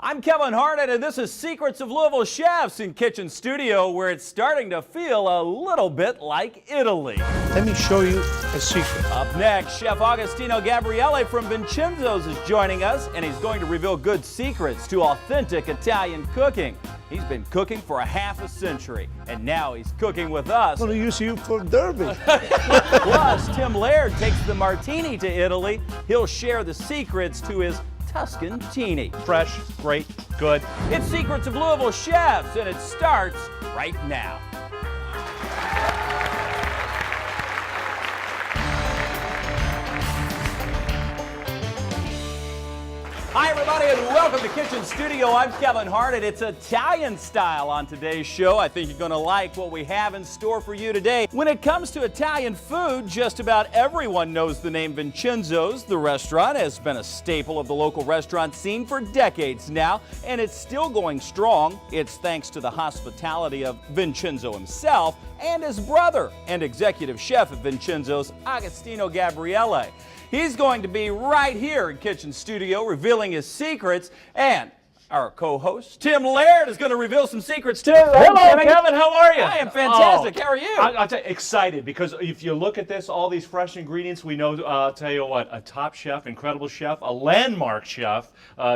I'm Kevin Harnett, and this is Secrets of Louisville Chefs in Kitchen Studio, where it's starting to feel a little bit like Italy. Let me show you a secret. Up next, Chef Agostino Gabriele from Vincenzo's is joining us, and he's going to reveal good secrets to authentic Italian cooking. He's been cooking for a half a century, and now he's cooking with us. I'm going to use you for Derby. Plus, Tim Laird takes the martini to Italy. He'll share the secrets to his Tuscan teeny. Fresh, great, good. It's Secrets of Louisville Chefs, and it starts right now. Hi, everybody, and welcome to Kitchen Studio. I'm Kevin Harnett. It's Italian style on today's show. I think you're going to like what we have in store for you today. When it comes to Italian food, just about everyone knows the name Vincenzo's. The restaurant has been a staple of the local restaurant scene for decades now, and it's still going strong. It's thanks to the hospitality of Vincenzo himself and his brother and executive chef at Vincenzo's, Agostino Gabriele. He's going to be right here in Kitchen Studio revealing his secrets, and our co-host, Tim Laird, is going to reveal some secrets too. Hello, Kevin. How are you? I am fantastic. How are you? I'll tell you, excited because if you look at this, all these fresh ingredients, we know, I'll tell you what, a top chef, incredible chef, a landmark chef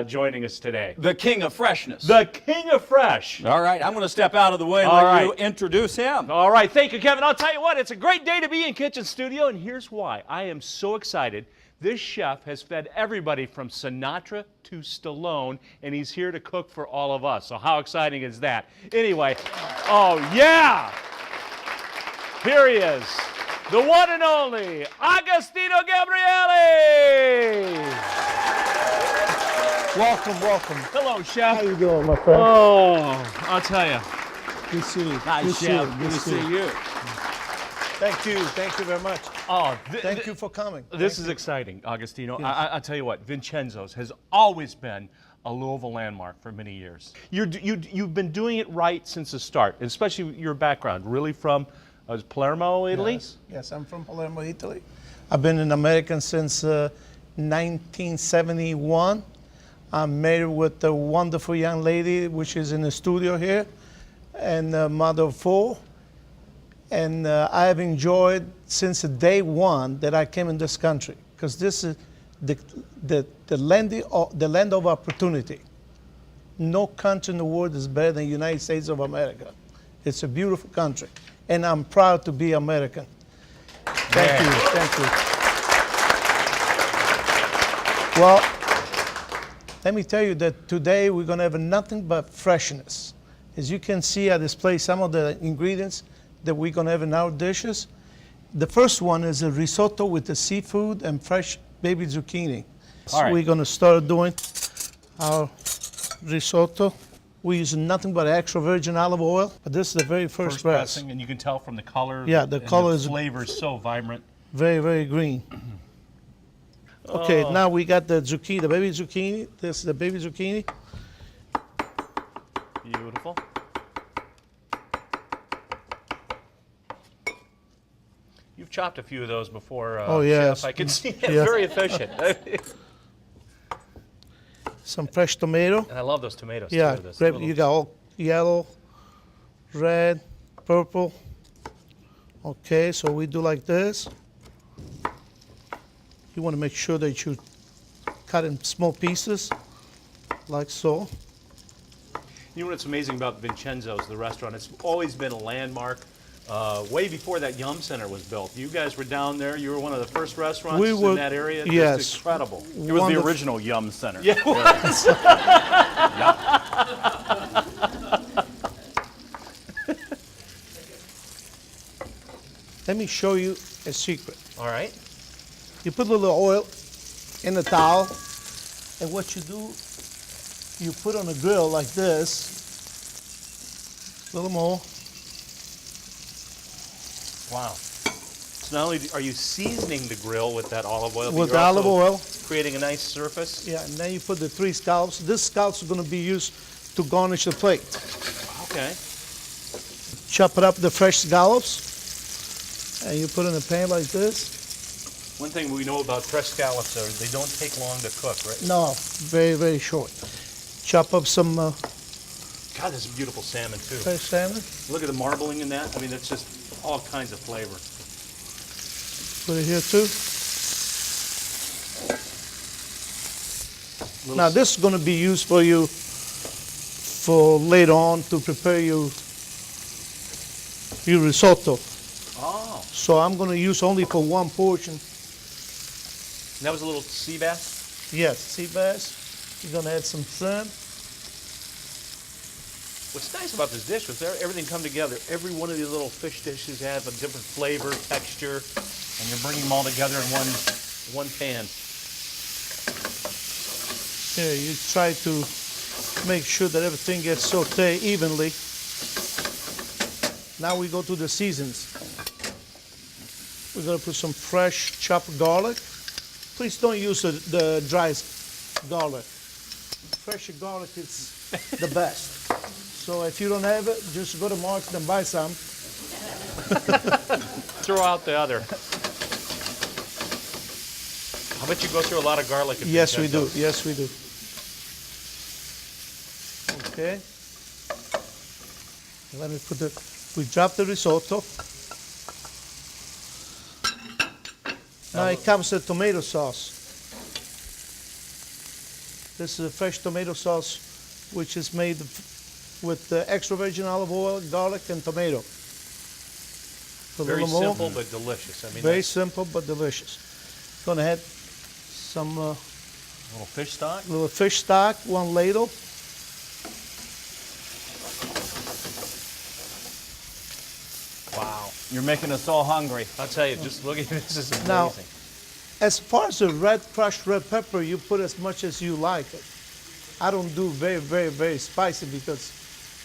joining us today. The king of freshness. The king of fresh. All right, I'm going to step out of the way and let you introduce him. All right, thank you, Kevin. I'll tell you what, it's a great day to be in Kitchen Studio, and here's why. I am so excited. This chef has fed everybody from Sinatra to Stallone, and he's here to cook for all of us. So how exciting is that? Anyway, oh yeah! Here he is, the one and only Agostino Gabriele! Welcome, welcome. Hello, chef. How you doing, my friend? Oh, I'll tell you. Good to see you. Hi, Good Chef. to Good to see you. Thank you very much. Oh, Thank you for coming. This is exciting, Agostino. Yes. I'll tell you what, Vincenzo's has always been a Louisville landmark for many years. You've been doing it right since the start, especially your background, really from Palermo, Italy? Yes, I'm from Palermo, Italy. I've been an American since 1971. I'm married with a wonderful young lady, which is in the studio here, and a mother of four. And I have enjoyed since day one that I came in this country, because this is the land of opportunity. No country in the world is better than the United States of America. It's a beautiful country, and I'm proud to be American. Thank you, thank you. Well, let me tell you that today we're going to have nothing but freshness. As you can see, I display some of the ingredients that we're going to have in our dishes. The first one is a risotto with the seafood and fresh baby zucchini. So we're going to start doing our risotto. We use nothing but extra virgin olive oil, but this is the very first press. Pressing, and you can tell from the color. Yeah, the color is flavor is so vibrant. Very, very green. Okay, now we got the zucchini, the baby zucchini. This is the baby zucchini. Beautiful. You've chopped a few of those before, oh, yes. Chef. I can see it. Yeah. Very efficient. Some fresh tomato. And I love those tomatoes. Yeah, too. Those great. little- You got all yellow, red, purple. Okay, so we do like this. You want to make sure that you cut in small pieces, like so. You know what's amazing about Vincenzo's, the restaurant? It's always been a landmark. Way before that Yum Center was built. You guys were down there. You were one of the first restaurants in that area. Yes. Just incredible. It was the original Yum Center. Yeah, it was. Let me show you a secret. All right. You put a little oil in the towel, and what you do, you put on a grill like this, a little more. Wow. So not only are you seasoning the grill with that olive oil, but With you're the olive also oil. creating a nice surface. Yeah, and then you put the 3 scallops. This scallops are going to be used to garnish the plate. Okay. Chop it up, the fresh scallops, and you put it in a pan like this. One thing we know about fresh scallops are they don't take long to cook, right? No, very, very short. chop up some God, this is beautiful salmon too. fresh salmon. Look at the marbling in that. I mean, it's just all kinds of flavor. Put it here too. Little Now this is going to be used for you for later on to prepare your risotto. Oh, So I'm going to use only for one portion. and that was a little sea bass. Yes, sea bass. You're going to add some shrimp. What's nice about this dish is everything come together. Every one of these little fish dishes have a different flavor, texture, and you're bringing them all together in one pan. Here, you try to make sure that everything gets sauteed evenly. Now we go to the seasons. We're going to put some fresh chopped garlic. Please don't use the dry garlic. Fresh garlic is the best. So if you don't have it, just go to Mark's and buy some. Throw out the other. I bet you go through a lot of garlic. If Yes, you we get do. those. Yes, we do. Okay. Let me put we drop the risotto. Now it comes the tomato sauce. This is a fresh tomato sauce, which is made with extra virgin olive oil, garlic, and tomato. Put a Very little more. simple but delicious. I mean, Very that's simple but delicious. Gonna add some a little fish stock. little fish stock, 1 ladle. Wow. You're making us all hungry. I'll tell you, just look at this. Is amazing. Now, as far as the crushed red pepper, you put as much as you like it. I don't do very, very, very spicy because,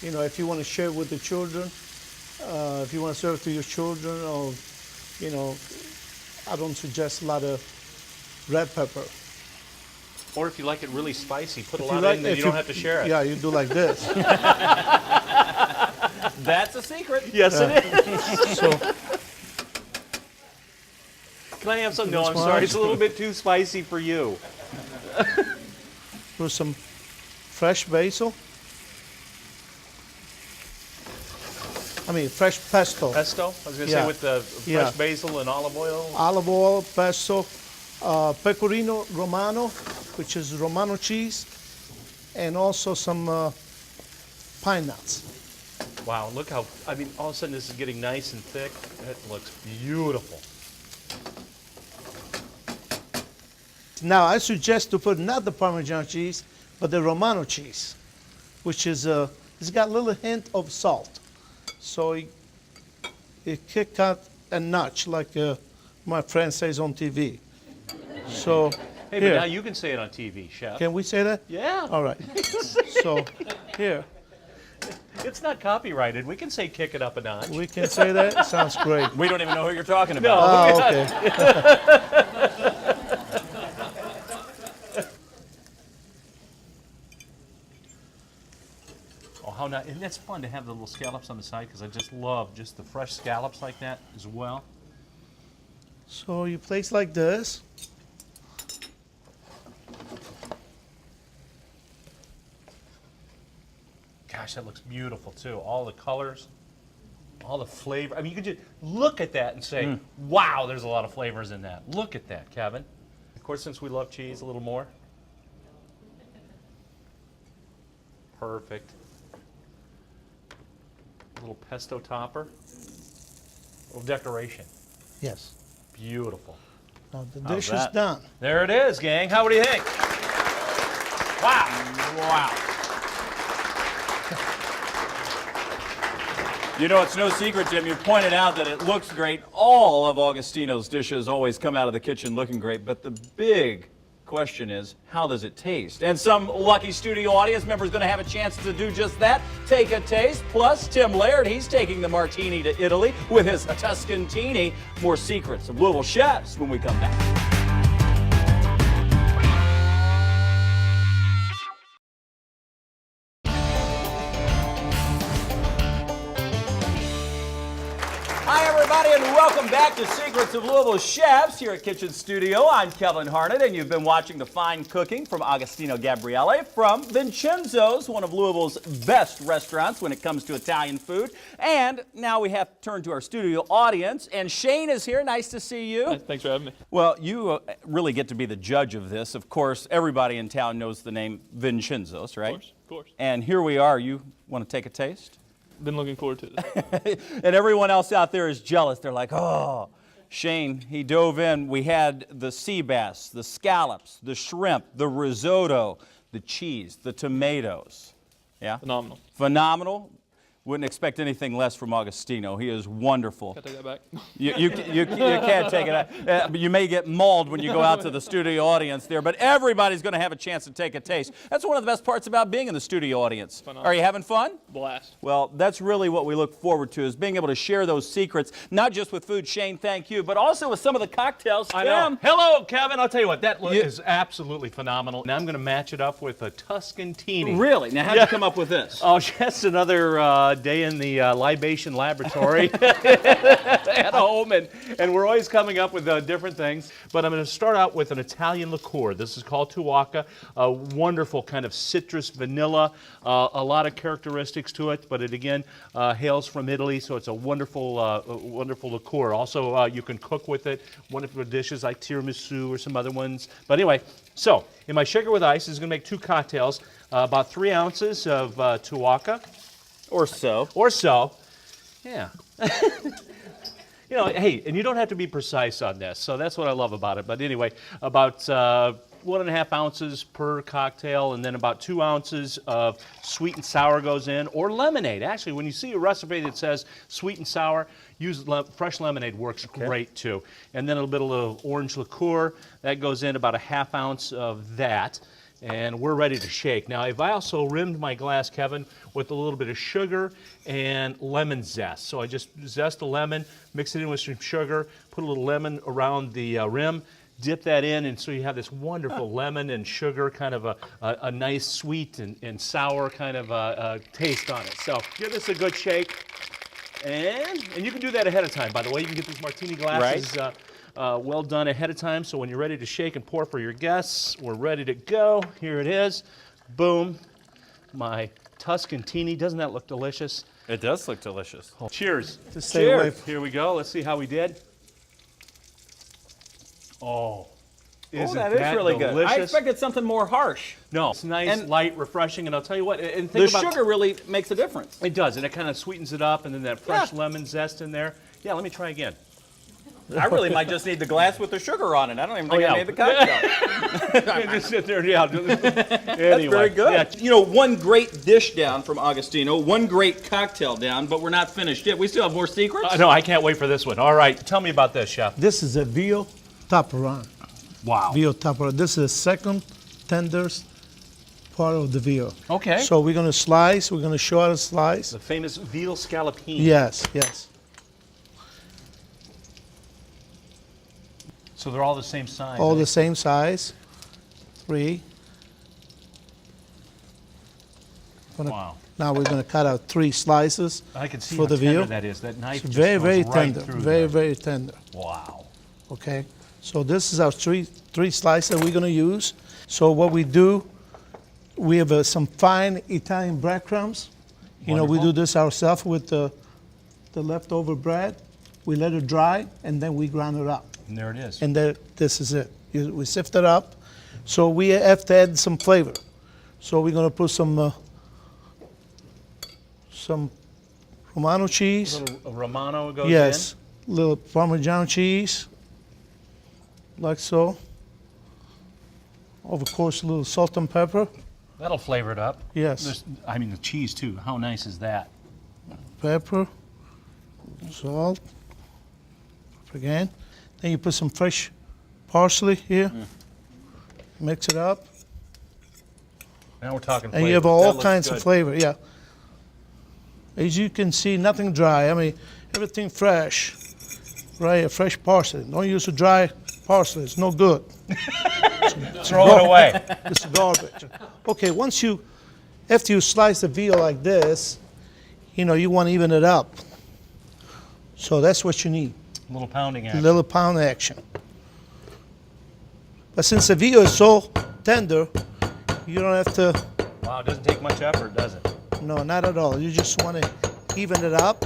you know, if you want to share with the children, if you want to serve to your children, or, you know, I don't suggest a lot of red pepper. Or if you like it really spicy, put a If lot like- in, then if you don't have to share it. Yeah, you do like this. That's a secret. Yes, it is. So, Can I have some? No, This I'm one? sorry. It's a little bit too spicy for you. put some fresh basil. I mean, fresh pesto. Pesto? I was going to Yeah. say with the fresh Yeah. basil and olive oil. Olive oil, pesto, pecorino romano, which is Romano cheese, and also some pine nuts. Wow, look how, I mean, all of a sudden this is getting nice and thick. That looks beautiful. Now, I suggest to put not the Parmesan cheese, but the Romano cheese, which is it's got a little hint of salt. So it kick out a notch, like my friend says on TV. So, Hey, here, but now you can say it on TV, Chef. can we say that? Yeah. All right. So, here, It's not copyrighted. We can say kick it up a notch. we can say that. Sounds great. We don't even know who you're talking about. Oh, okay. Oh, how nice. And it's fun to have the little scallops on the side because I just love just the fresh scallops like that as well. So you place like this. Gosh, that looks beautiful too. All the colors, all the flavor. I mean, you could just look at that and say, wow, there's a lot of flavors in that. Look at that, Kevin. Of course, since we love cheese a little more. Perfect. A little pesto topper. A little decoration. Yes. Beautiful. Now the How's dish is that? done. There it is, gang. How do you think? Wow. Wow. You know, it's no secret, Jim. You pointed out that it looks great. All of Agostino's dishes always come out of the kitchen looking great, but the big question is, how does it taste? And some lucky studio audience members going to have a chance to do just that. Take a taste. Plus, Tim Laird, he's taking the martini to Italy with his Tuscantini. More secrets of Louisville chefs when we come back. Hi, everybody, and welcome back to Secrets of Louisville Chefs here at Kitchen Studio. I'm Kevin Harnett, and you've been watching the fine cooking from Agostino Gabriele from Vincenzo's, one of Louisville's best restaurants when it comes to Italian food. And now we have to turn to our studio audience, and Shane is here. Nice to see you. Thanks for having me. Well, you really get to be the judge of this. Of course, everybody in town knows the name Vincenzo's, right? Of course. And here we are. You want to take a taste? Been looking forward to it. And everyone else out there is jealous. They're like, oh, Shane, he dove in. We had the sea bass, the scallops, the shrimp, the risotto, the cheese, the tomatoes. Yeah? Phenomenal. Phenomenal. Wouldn't expect anything less from Agostino. He is wonderful. Can I take that back? You can't take it out. But you may get mauled when you go out to the studio audience there, but everybody's going to have a chance to take a taste. That's one of the best parts about being in the studio audience. Phenomenal. Are you having fun? Blast. Well, that's really what we look forward to, is being able to share those secrets, not just with food, Shane, thank you, but also with some of the cocktails. I know. Tim. Hello, Kevin. I'll tell you what, that is absolutely phenomenal. Now I'm going to match it up with a Tuscantini. Really? Now, how'd you come up with this? Oh, just another day in the libation laboratory at home, and we're always coming up with different things. But I'm going to start out with an Italian liqueur. This is called Tuaca, a wonderful kind of citrus vanilla, a lot of characteristics to it, but it again hails from Italy, so it's a wonderful, wonderful liqueur. Also, you can cook with it, wonderful dishes like tiramisu or some other ones. But anyway, so in my sugar with ice is going to make 2 cocktails, about 3 ounces of Tuaca. Or so. Or so. Yeah. You know, hey, and you don't have to be precise on this, so that's what I love about it. But anyway, about 1.5 ounces per cocktail, and then about 2 ounces of sweet and sour goes in, or lemonade. Actually, when you see a recipe that says sweet and sour, use fresh lemonade, works great too. And then a little bit of orange liqueur, that goes in, about 1/2 ounce of that. And we're ready to shake. Now, I've also rimmed my glass, Kevin, with a little bit of sugar and lemon zest. So I just zest a lemon, mix it in with some sugar, put a little lemon around the rim, dip that in, and so you have this wonderful lemon and sugar, kind of a nice sweet and sour kind of taste on it. So give this a good shake. And you can do that ahead of time, by the way. You can get these martini glasses well done ahead of time, so when you're ready to shake and pour for your guests, we're ready to go. Here it is. Boom. My Tuscantini. Doesn't that look delicious? It does look delicious. Oh. Cheers. To stay away Cheers. from- Here we go. Let's see how we did. Oh. Isn't that is really good. delicious? I expected something more harsh. No, it's nice, And- light, refreshing, and I'll tell you what, and The think about sugar really makes a difference. It does, and it kind of sweetens it up, and then that fresh lemon zest in there. Yeah, let me try again. I really might just need the glass with the sugar on it. I don't even think yeah. I made the cocktail. Just sit there, yeah. Anyway, That's very good. Yeah. You know, one great dish down from Agostino, one great cocktail down, but we're not finished yet. We still have more secrets. No, I can't wait for this one. All right, tell me about this, Chef. This is a veal taparan. Wow. Veal taparan. This is the second tenderest part of the veal. Okay. So we're going to slice. We're going to show how to slice. The famous veal scallopini. Yes, yes. So they're all the same size. All the same size. 3. Wow. Now we're going to cut out 3 slices I can see for how the tender veal. that is. That knife It's just very, goes very right tender. through Very, there. very tender. Wow. Okay. So this is our three slices that we're going to use. So what we do, we have some fine Italian breadcrumbs. You know, we Wonderful. do this ourselves with the leftover bread. We let it dry, and then we grind it up. And there it is. And this is it. We sift it up. So we have to add some flavor. So we're going to put some Romano cheese. A little Romano goes Yes, little Parmesan cheese, like so. Of course, a little salt and pepper. in. That'll flavor it up. Yes, I mean, the cheese, too. How nice is that? pepper, salt, again. Then you put some fresh parsley here. Mix it up, Now we're talking flavor. and you have That all looks kinds good. of flavor. Yeah. As you can see, nothing dry. I mean, everything fresh. Right, fresh parsley. Don't use a dry parsley. It's no good. Throw it away. It's garbage. Okay, after you slice the veal like this, you know, you want to even it up. So that's what you need. A little pounding A action. little pound action. But since the veal is so tender, you don't have to, Wow, it doesn't take much effort, does it? no, not at all. You just want to even it up.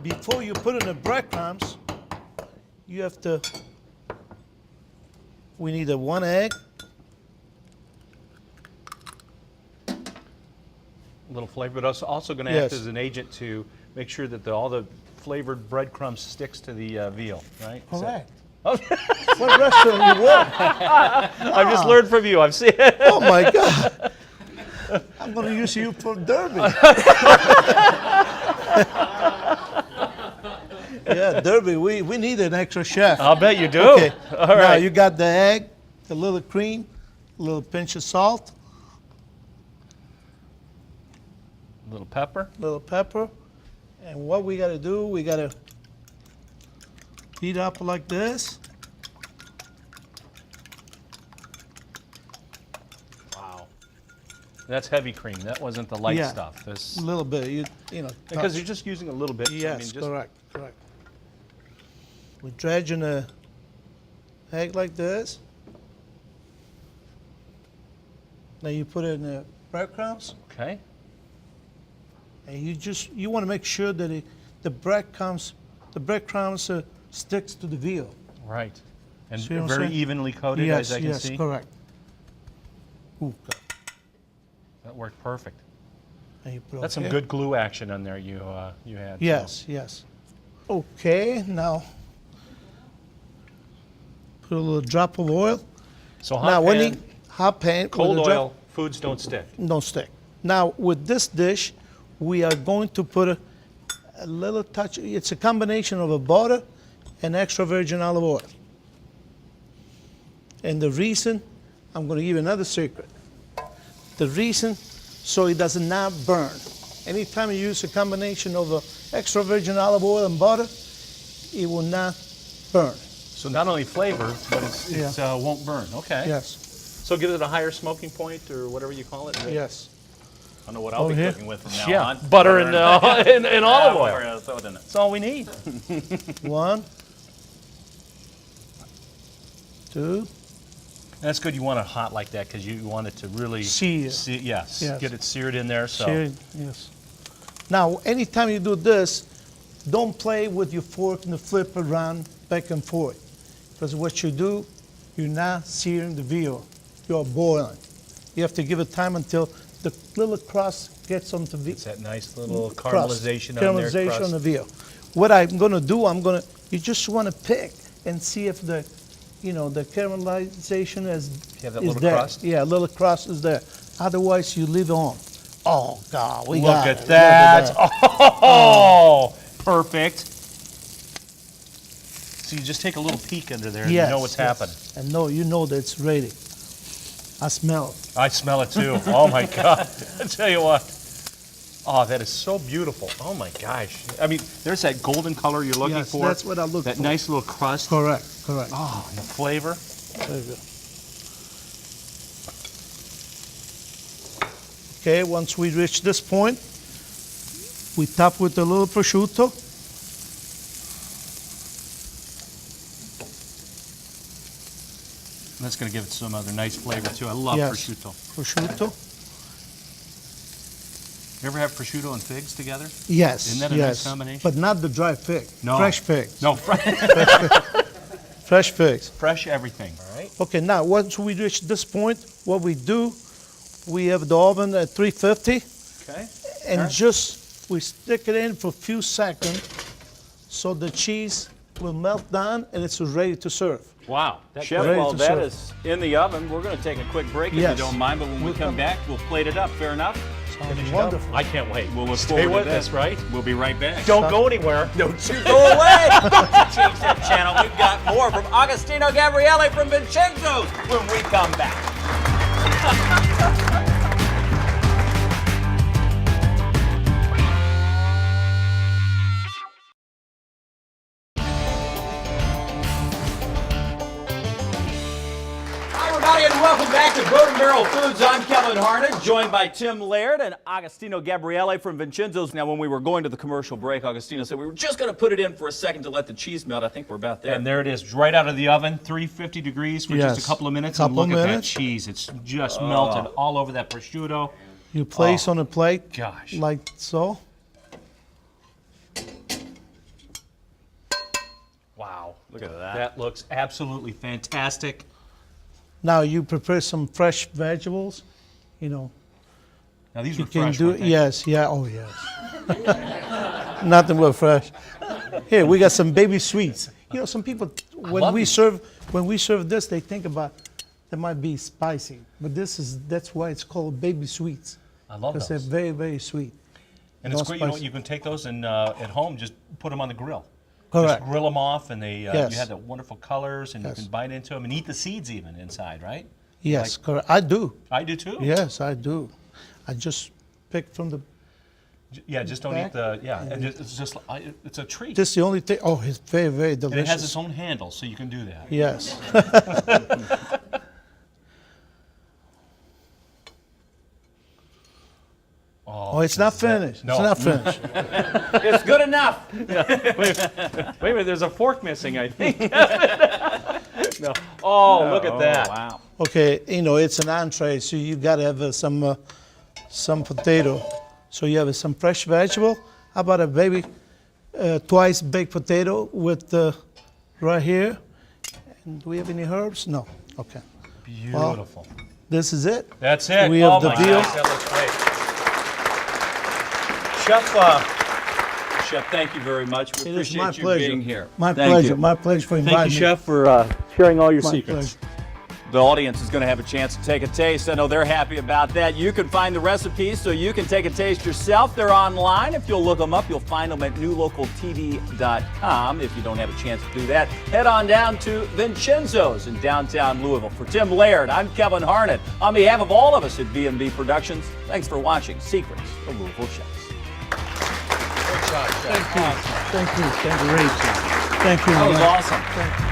Before you put in the breadcrumbs, you have to, we need a 1 egg. A little flavor, but also going to Yes. act as an agent to make sure that all the flavored breadcrumbs sticks to the veal, right? So- Correct. What restaurant you work? I've just learned from you. I've seen it. Oh my God. I'm going to use you for Derby. Yeah, Derby, we need an extra chef. I'll bet you do. Okay, All now right. you got the egg, a little cream, a little pinch of salt, A little pepper. a little pepper. And what we got to do, we got to heat up like this. Wow. That's heavy cream. That wasn't the light Yeah. stuff. This A little bit, you know. because touch. you're just using a little bit. Yes, just, correct. We're dredging the egg like this. Now you put it in the breadcrumbs, Okay. and you want to make sure that the breadcrumbs sticks to the veal. Right. And See what I'm very saying? evenly coated, Yes, as I can yes, see. correct. Ooh, God. That worked perfect. And you put it That's some here. good glue action on there you had. so. Yes, yes. Okay, now put a little drop of oil. So hot Now, pan, hot pan, with cold a drop- oil, foods don't stick. don't stick. Now, with this dish, we are going to put a little touch. It's a combination of a butter and extra virgin olive oil. And the reason, I'm going to give you another secret. The reason, so it does not burn. Anytime you use a combination of extra virgin olive oil and butter, it will not burn. So not only flavor, but it won't burn. Okay. Yes, So give it a higher smoking point or whatever you call it. yes. I don't know what I'll Over be here? cooking with from now Yeah, on. butter and olive Yeah, oil. we're gonna throw it in it. That's all we need. 1, 2, That's good. You want it hot like that because you want it to really Sear. Yes, Yes. get it seared in there. So Seared, yes. Now, anytime you do this, don't play with your fork and flip around back and forth. Because what you do, you're not searing the veal. You're boiling. You have to give it time until the little crust gets on the veal. it's that nice little Crust. caramelization on there. Caramelization crust. on the veal. What I'm going to do, you just want to pick and see if the caramelization is You have that is little there. crust? Yeah, a little crust is there. Otherwise, you leave it on. Oh, God, we Look got at it. that. Look at Oh, perfect. So you just take a little peek under there and Yes, you know what's yes. happening. And you know that it's ready. I smell it. I smell it too. Oh my God. I tell you what. Oh, that is so beautiful. Oh my gosh. I mean, there's that golden color you're looking Yes, for. that's what I look That for. nice little crust. Correct. Oh, and the flavor. There you go. Okay, once we reach this point, we top with a little prosciutto. That's going to give it some other nice flavor too. I love Yes. prosciutto. Prosciutto. You ever have prosciutto and figs together? Yes. Isn't that a yes. nice combination? But not the dry fig. No. Fresh figs. No, Fresh figs. fresh everything. All right. Okay, now once we reach this point, what we do, we have the oven at 350. Okay. And Alright. just we stick it in for a few seconds so the cheese will melt down and it's ready to serve. Wow. Chef, Ready while to that serve. is in the oven, we're going to take a quick break if Yes. you don't mind. But when we We'll come come- back, we'll plate it up. Fair enough? Sounds wonderful. I can't wait. We'll look Stay forward with to that. us, right? We'll be right back. Don't go anywhere. Don't you go away! Don't you change that channel. We've got more from Agostino Gabriele from Vincenzo's when we come back. Hi, everybody, and welcome back to Bourbon Barrel Louisville Foods. I'm Kevin Harnett, joined by Tim Laird and Agostino Gabriele from Vincenzo's. Now, when we were going to the commercial break, Agostino said we were just going to put it in for a second to let the cheese melt. I think we're about there. And there it is, right out of the oven, 350 degrees for just a couple of minutes. And look at that cheese. It's just melted all over that prosciutto. You place on a plate, Gosh. like so. Wow. Look at that. That looks absolutely fantastic. Now you prepare some fresh vegetables, you know. Now these You were can fresh, do weren't they? yes, yeah, oh yes. Nothing but fresh. Here we got some baby sweets. You know, some people when we serve this, they think about they might be spicy, but that's why it's called baby sweets. I love because those. they're very, very sweet. And it's great, you know, you can take those and at home, just put them on the grill. Correct. Just grill them off, and they Yes. you have the wonderful colors, and Yes. you can bite into them and eat the seeds even inside, right? Yes, correct. I do. I do too. Yes, I do. I just pick from the. Yeah, just don't eat Back. the and it's just it's a treat. This is the only thing. Oh, it's very, very and delicious. it has its own handle, so you can do that. Yes. Oh, it's not finished. No. It's not finished. It's good enough. Wait a minute, there's a fork missing, I think. No. Oh, look at that. Wow. Okay, you know, it's an entree, so you gotta have some potato. So you have some fresh vegetable. How about a baby twice baked potato with right here? And do we have any herbs? No. Okay. Beautiful. This is it. That's it. We have oh the my veal. gosh, that looks great. Chef, thank you very much. We It is appreciate my you pleasure. being here. My Thank pleasure. you. My pleasure for inviting Thank you, me. Chef, for sharing all your My secrets. pleasure. The audience is going to have a chance to take a taste. I know they're happy about that. You can find the recipes so you can take a taste yourself. They're online. If you'll look them up, you'll find them at newlocaltv.com. If you don't have a chance to do that, head on down to Vincenzo's in downtown Louisville. For Tim Laird, I'm Kevin Harnett. On behalf of all of us at B&B Productions, thanks for watching Secrets of Louisville Chefs. Thank you. Thank you. Thank you. Great. Thank you. That was man. awesome. Thank you.